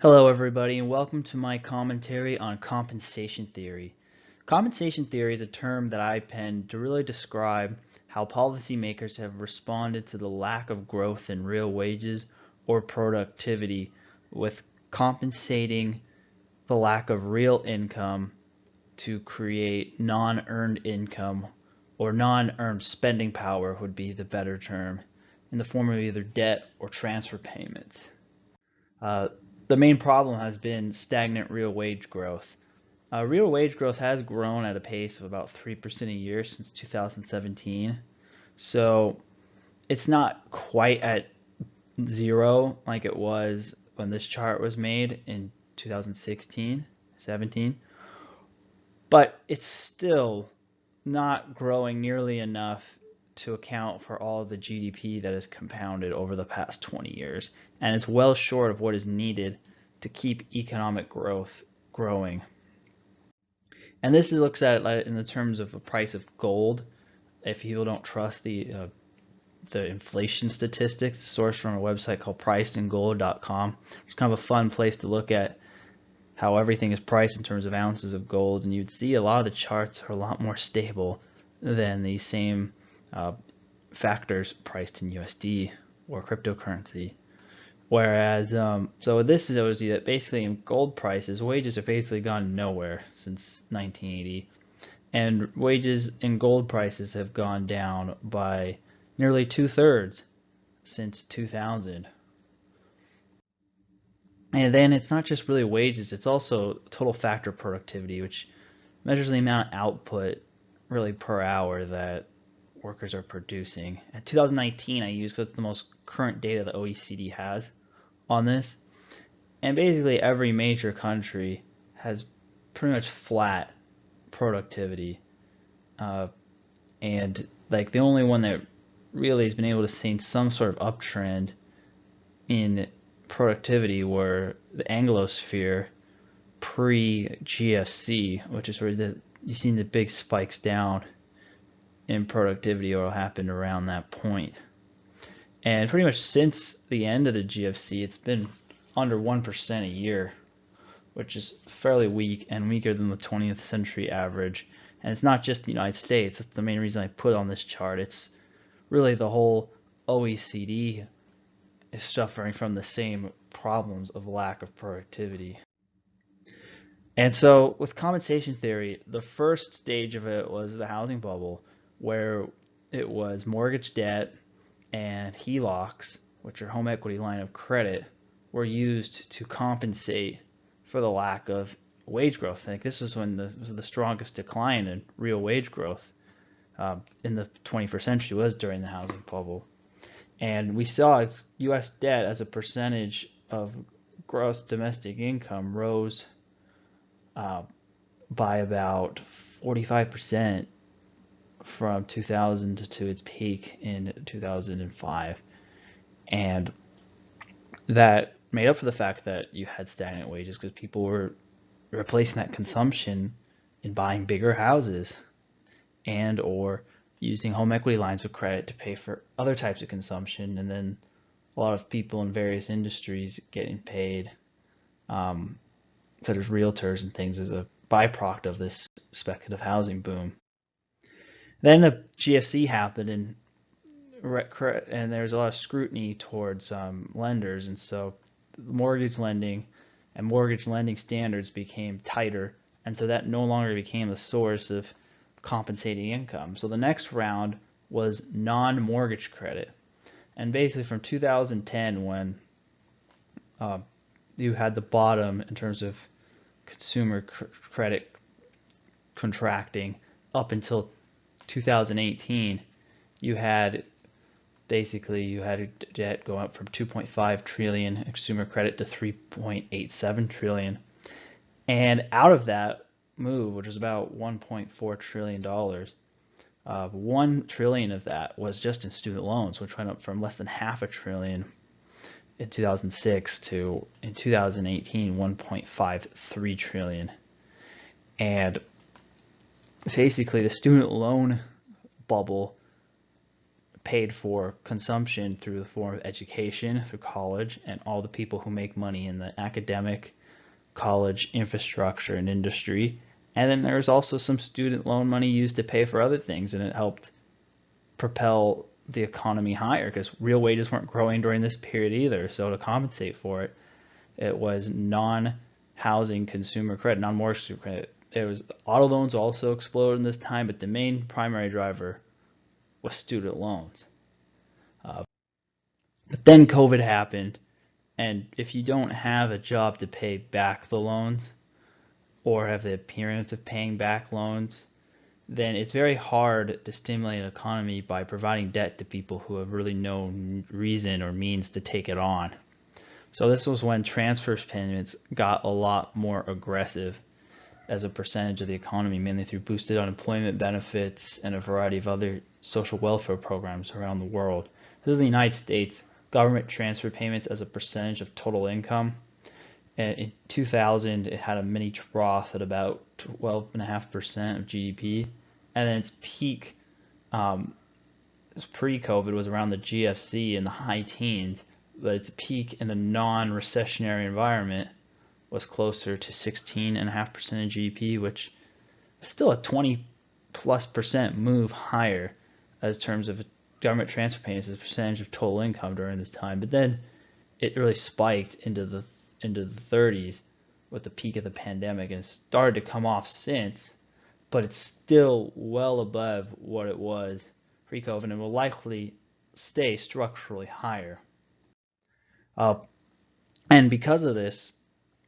Hello, everybody, and welcome to my commentary on compensation theory. Compensation theory is a term that I penned to really describe how policymakers have responded to the lack of growth in real wages or productivity with compensating the lack of real income to create non-earned income, or non-earned spending power would be the better term, in the form of either debt or transfer payments. Uh, the main problem has been stagnant real wage growth. Real wage growth has grown at a pace of about 3% a year since 2017. So it's not quite at zero like it was when this chart was made in 2016, 17, but it's still not growing nearly enough to account for all of the GDP that has compounded over the past 20 years, and it's well short of what is needed to keep economic growth growing. And this looks at it in the terms of the price of gold. If people don't trust the inflation statistics, sourced from a website called pricedingold.com. It's kind of a fun place to look at how everything is priced in terms of ounces of gold, and you'd see a lot of the charts are a lot more stable than these same factors priced in USD or cryptocurrency. Whereas, so this shows you that basically in gold prices, wages have basically gone nowhere since 1980, and wages in gold prices have gone down by nearly 2/3 since 2000. And then it's not just really wages, it's also total factor productivity, which measures the amount of output really per hour that workers are producing. In 2019, I used because it's the most current data the OECD has on this. And basically every major country has pretty much flat productivity. And like the only one that really has been able to see some sort of uptrend in productivity were the Anglosphere pre-GFC, which is where you've seen the big spikes down in productivity or happened around that point. And pretty much since the end of the GFC, it's been under 1% a year, which is fairly weak and weaker than the 20th century average. And it's not just the United States. That's the main reason I put on this chart. It's really the whole OECD is suffering from the same problems of lack of productivity. And so with compensation theory, the first stage of it was the housing bubble, where it was mortgage debt and HELOCs, which are home equity line of credit, were used to compensate for the lack of wage growth. I think this was when the strongest decline in real wage growth in the 21st century was during the housing bubble. And we saw U.S. debt as a percentage of gross domestic income rose by about 45% from 2000 to its peak in 2005. And that made up for the fact that you had stagnant wages because people were replacing that consumption in buying bigger houses and or using home equity lines of credit to pay for other types of consumption, and then a lot of people in various industries getting paid, such as realtors and things, as a byproduct of this speculative housing boom. Then the GFC happened, and there's a lot of scrutiny towards lenders, and so mortgage lending and mortgage lending standards became tighter, and so that no longer became the source of compensating income. So the next round was non-mortgage credit, and basically from 2010, when you had the bottom in terms of consumer credit contracting, up until 2018, you had debt going up from 2.5 trillion in consumer credit to 3.87 trillion, and out of that move, which was about $1.4 trillion, 1 trillion of that was just in student loans, which went up from less than half a trillion in 2006 to, in 2018, 1.53 trillion. And basically the student loan bubble paid for consumption through the form of education, through college, and all the people who make money in the academic, college, infrastructure, and industry. And then there was also some student loan money used to pay for other things, and it helped propel the economy higher because real wages weren't growing during this period either. So to compensate for it, it was non-housing consumer credit, non-mortgage credit. It was auto loans also exploded in this time, but the main primary driver was student loans. But then COVID happened, and if you don't have a job to pay back the loans or have the appearance of paying back loans, then it's very hard to stimulate an economy by providing debt to people who have really no reason or means to take it on. So this was when transfer payments got a lot more aggressive as a percentage of the economy, mainly through boosted unemployment benefits and a variety of other social welfare programs around the world. This is the United States. Government transfer payments as a percentage of total income. And in 2000, it had a mini trough at about 12.5% of GDP. And then its peak, pre-COVID, was around the GFC in the high teens, but its peak in a non-recessionary environment was closer to 16.5% of GDP, which is still a 20+% move higher as terms of government transfer payments as a percentage of total income during this time. But then it really spiked into the 30s with the peak of the pandemic, and it started to come off since, but it's still well above what it was pre-COVID and will likely stay structurally higher. And because of this,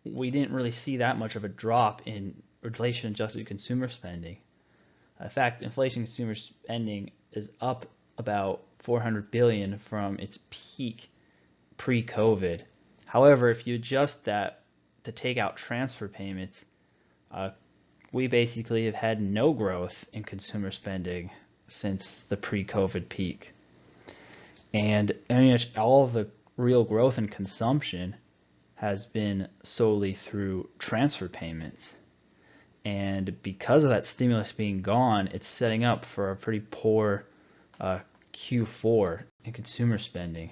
we didn't really see that much of a drop in inflation-adjusted consumer spending. In fact, inflation consumer spending is up about 400 billion from its peak pre-COVID. However, if you adjust that to take out transfer payments, we basically have had no growth in consumer spending since the pre-COVID peak. And all of the real growth in consumption has been solely through transfer payments. And because of that stimulus being gone, it's setting up for a pretty poor Q4 in consumer spending.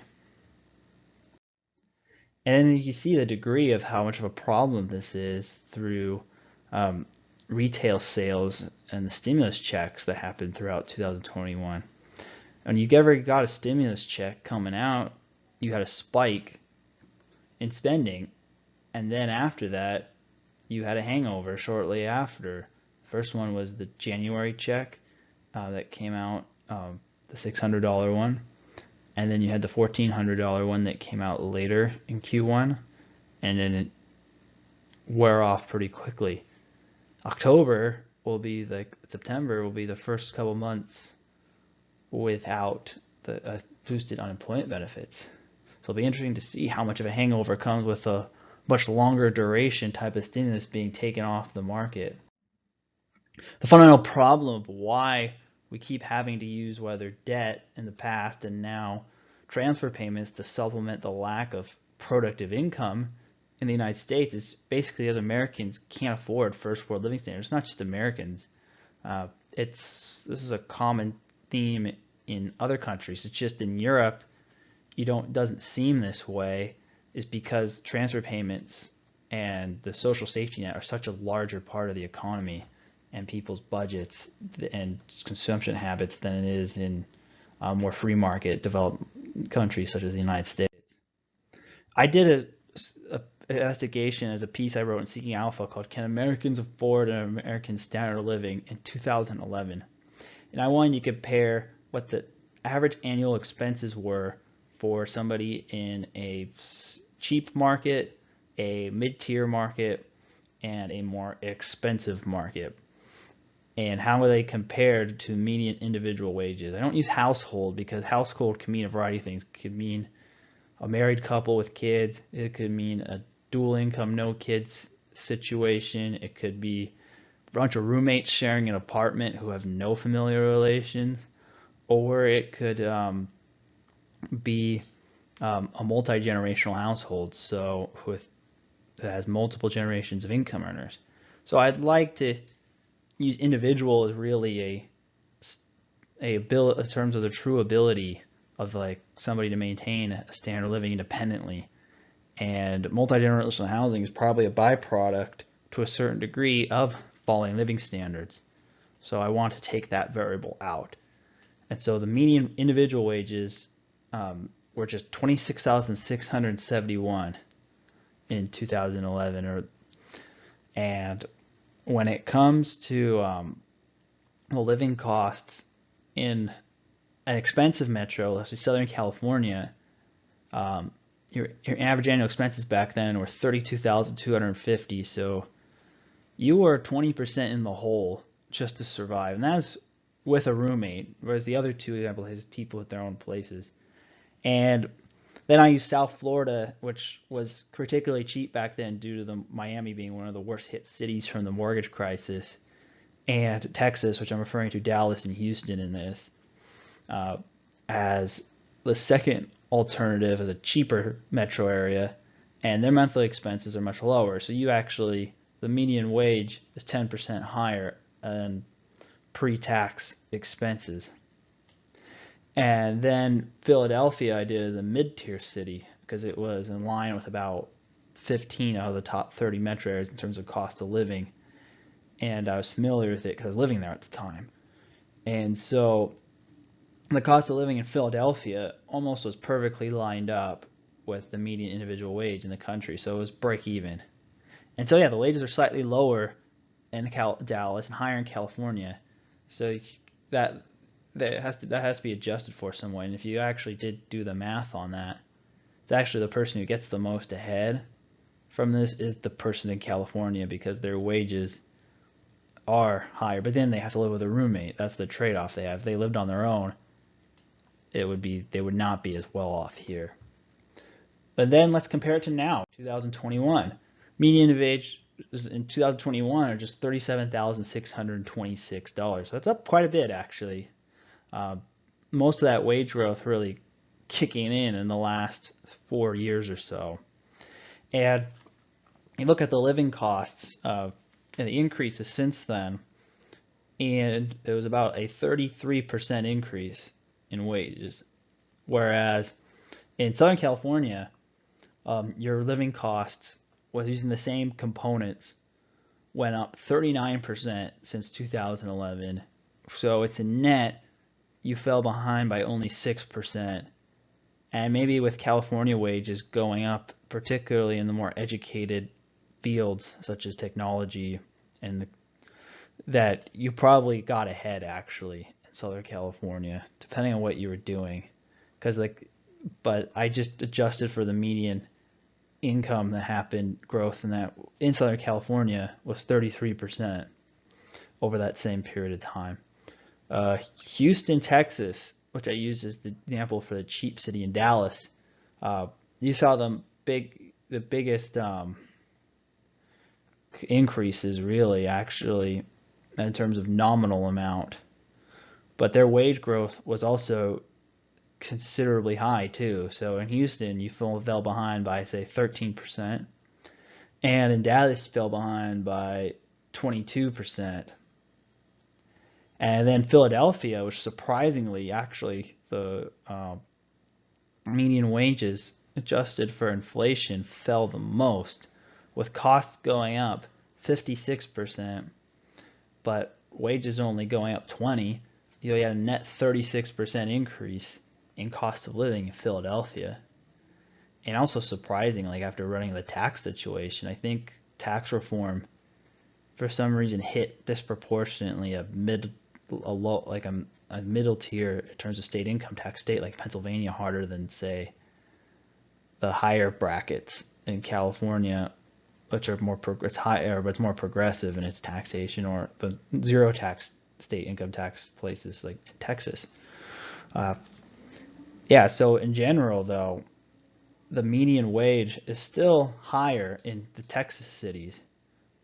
And you see the degree of how much of a problem this is through retail sales and the stimulus checks that happened throughout 2021. When you ever got a stimulus check coming out, you had a spike in spending, and then after that, you had a hangover shortly after. First one was the January check that came out, the $600 one, and then you had the $1,400 one that came out later in Q1, and then it wear off pretty quickly. September will be the first couple months without the boosted unemployment benefits. So it'll be interesting to see how much of a hangover comes with a much longer duration type of stimulus being taken off the market. The fundamental problem of why we keep having to use whether debt in the past and now transfer payments to supplement the lack of productive income in the United States is basically as Americans can't afford first world living standards. It's not just Americans. This is a common theme in other countries. It's just in Europe, doesn't seem this way, is because transfer payments and the social safety net are such a larger part of the economy and people's budgets and consumption habits than it is in more free market developed countries such as the United States. I did an investigation as a piece I wrote in Seeking Alpha called "Can Americans Afford an American Standard of Living?" in 2011. And I wanted to compare what the average annual expenses were for somebody in a cheap market, a mid-tier market, and a more expensive market, and how they compared to median individual wages. I don't use household because household can mean a variety of things. It could mean a married couple with kids. It could mean a dual income, no kids situation. It could be a bunch of roommates sharing an apartment who have no familiar relations, or it could be a multi-generational household, so that has multiple generations of income earners. So I'd like to use individual as really in terms of the true ability of like somebody to maintain a standard of living independently. And multi-generational housing is probably a byproduct to a certain degree of falling living standards. So I want to take that variable out. And so the median individual wages were just 26,671 in 2011. And when it comes to the living costs in an expensive metro, let's say Southern California, your average annual expenses back then were 32,250. So you were 20% in the hole just to survive, and that's with a roommate. Whereas the other two examples is people with their own places. And then I used South Florida, which was particularly cheap back then due to the Miami being one of the worst hit cities from the mortgage crisis, and Texas, which I'm referring to Dallas and Houston in this, as the second alternative as a cheaper metro area, and their monthly expenses are much lower. So the median wage is 10% higher than pre-tax expenses. And then Philadelphia I did as a mid-tier city because it was in line with about 15 out of the top 30 metro areas in terms of cost of living. And I was familiar with it because I was living there at the time. And so the cost of living in Philadelphia almost was perfectly lined up with the median individual wage in the country. So it was break even. And so, yeah, the wages are slightly lower in Dallas and higher in California. So that has to be adjusted for some way. And if you actually did do the math on that, it's actually the person who gets the most ahead from this is the person in California because their wages are higher. But then they have to live with a roommate. That's the trade-off they have. If they lived on their own, they would not be as well off here. But then let's compare it to now, 2021. Median wage in 2021 are just $37,626. So that's up quite a bit, actually. Most of that wage growth really kicking in the last 4 years or so. And you look at the living costs and the increases since then, and it was about a 33% increase in wages. Whereas in Southern California, your living costs, with using the same components, went up 39% since 2011. So it's a net, you fell behind by only 6%. And maybe with California wages going up, particularly in the more educated fields such as technology, and that you probably got ahead actually in Southern California, depending on what you were doing. But I just adjusted for the median income that happened, growth in that in Southern California was 33% over that same period of time. Houston, Texas, which I used as the example for the cheap city in Dallas, you saw the biggest increases really actually in terms of nominal amount, but their wage growth was also considerably high too. So in Houston, you fell behind by say 13%, and in Dallas, you fell behind by 22%. And then Philadelphia, which surprisingly, actually, the median wages adjusted for inflation fell the most, with costs going up 56%, but wages only going up 20%. You had a net 36% increase in cost of living in Philadelphia. And also surprisingly, after running the tax situation, I think tax reform for some reason hit disproportionately a middle tier in terms of state income tax state like Pennsylvania harder than say the higher brackets in California, which are it's higher but it's more progressive in its taxation, or the zero tax state income tax places like in Texas. Yeah, so in general though, the median wage is still higher in the Texas cities,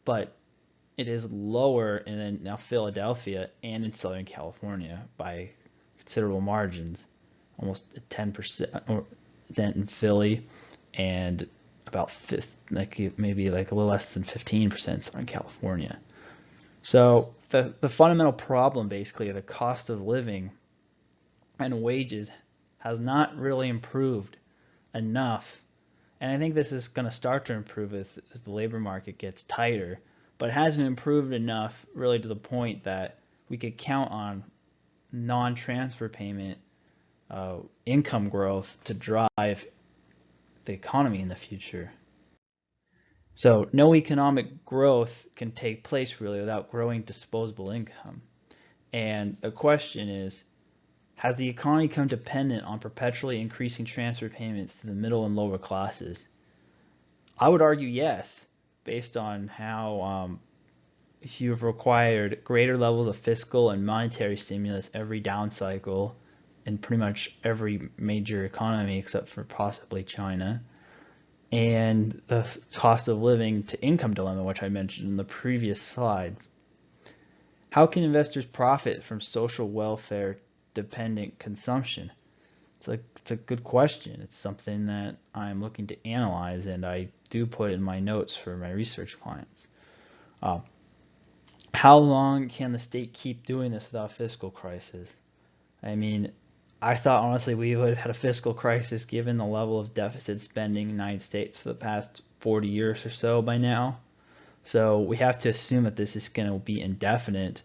but it is lower in now Philadelphia and in Southern California by considerable margins, almost 10% in Philly, and about maybe a little less than 15% in Southern California. So the fundamental problem basically of the cost of living and wages has not really improved enough. And I think this is going to start to improve as the labor market gets tighter, but it hasn't improved enough really to the point that we could count on non-transfer payment income growth to drive the economy in the future. So no economic growth can take place really without growing disposable income. And the question is, has the economy become dependent on perpetually increasing transfer payments to the middle and lower classes? I would argue yes, based on how you've required greater levels of fiscal and monetary stimulus every down cycle in pretty much every major economy except for possibly China. And the cost of living to income dilemma, which I mentioned in the previous slides. How can investors profit from social welfare dependent consumption? It's a good question. It's something that I'm looking to analyze, and I do put in my notes for my research clients. How long can the state keep doing this without a fiscal crisis? I mean, I thought honestly we would have had a fiscal crisis given the level of deficit spending in the United States for the past 40 years or so by now. So we have to assume that this is going to be indefinite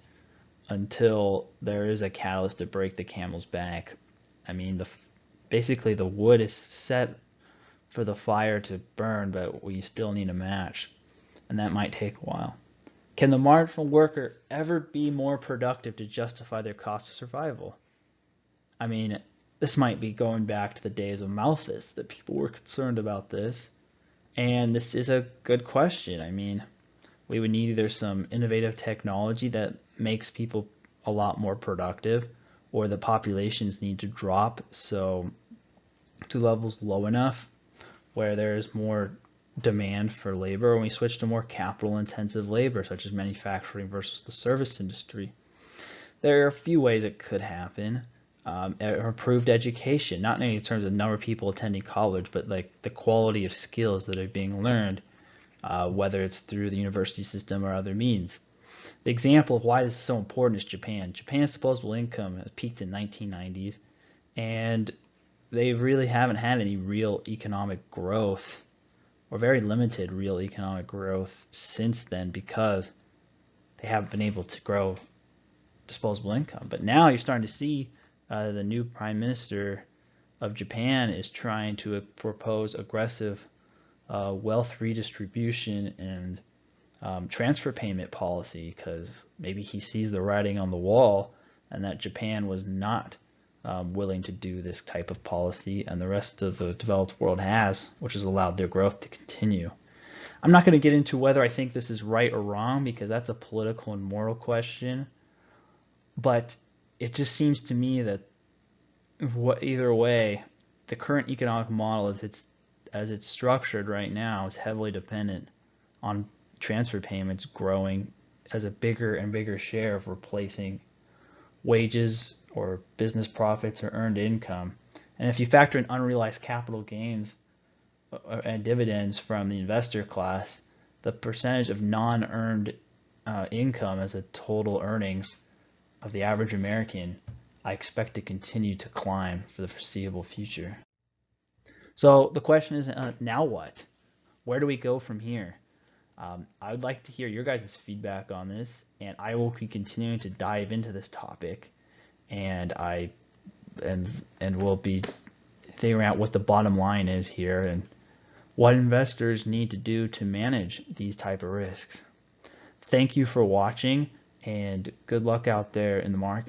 until there is a catalyst to break the camel's back. I mean, basically the wood is set for the fire to burn, but we still need a match, and that might take a while. Can the marginal worker ever be more productive to justify their cost of survival? I mean, this might be going back to the days of Malthus that people were concerned about this, and this is a good question. I mean, we would need either some innovative technology that makes people a lot more productive, or the populations need to drop so to levels low enough where there's more demand for labor, and we switch to more capital intensive labor such as manufacturing versus the service industry. There are a few ways it could happen. Improved education, not only in terms of number of people attending college, but like the quality of skills that are being learned, whether it's through the university system or other means. The example of why this is so important is Japan. Japan's disposable income has peaked in 1990s, and they really haven't had any real economic growth, or very limited real economic growth since then, because they haven't been able to grow disposable income. But now you're starting to see the new prime minister of Japan is trying to propose aggressive wealth redistribution and transfer payment policy, because maybe he sees the writing on the wall and that Japan was not willing to do this type of policy, and the rest of the developed world has, which has allowed their growth to continue. I'm not going to get into whether I think this is right or wrong, because that's a political and moral question, but it just seems to me that either way, the current economic model as it's structured right now is heavily dependent on transfer payments growing as a bigger and bigger share of replacing wages or business profits or earned income. And if you factor in unrealized capital gains and dividends from the investor class, the percentage of non-earned income as a total earnings of the average American, I expect to continue to climb for the foreseeable future. So the question is, now what? Where do we go from here? I would like to hear your guys' feedback on this, and I will be continuing to dive into this topic, and we'll be figuring out what the bottom line is here and what investors need to do to manage these type of risks. Thank you for watching, and good luck out there in the market.